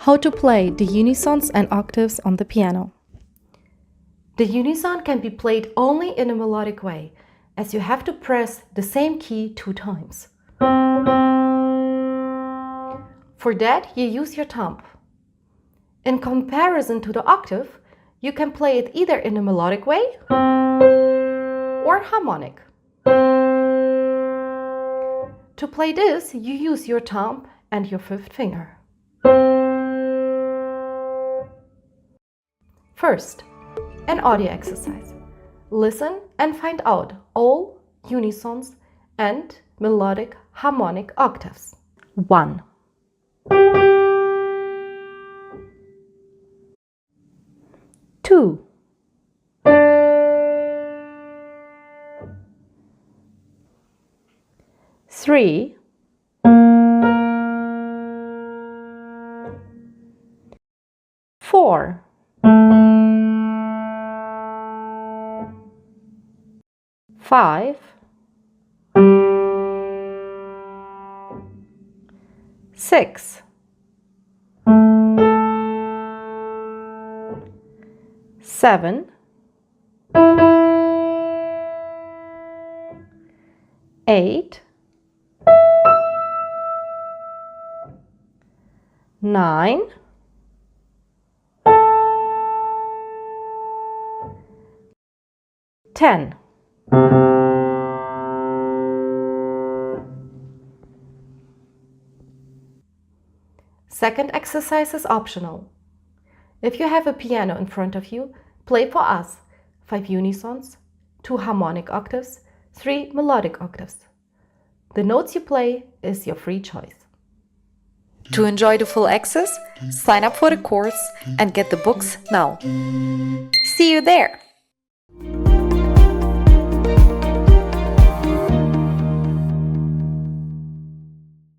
How to play the unisons and octaves on the piano. The unison can be played only in a melodic way, as you have to press the same key 2 times. For that, you use your thumb. In comparison to the octave, you can play it either in a melodic way or harmonic. To play this, you use your thumb and your 5th finger. First, an audio exercise. Listen and find out all unisons and melodic harmonic octaves. 1. 2. 3. 4. 5. 6. 7. 8. 9. 10. Second exercise is optional. If you have a piano in front of you, play for us 5 unisons, 2 harmonic octaves, 3 melodic octaves. The notes you play is your free choice. To enjoy the full access, sign up for the course and get the books now. See you there!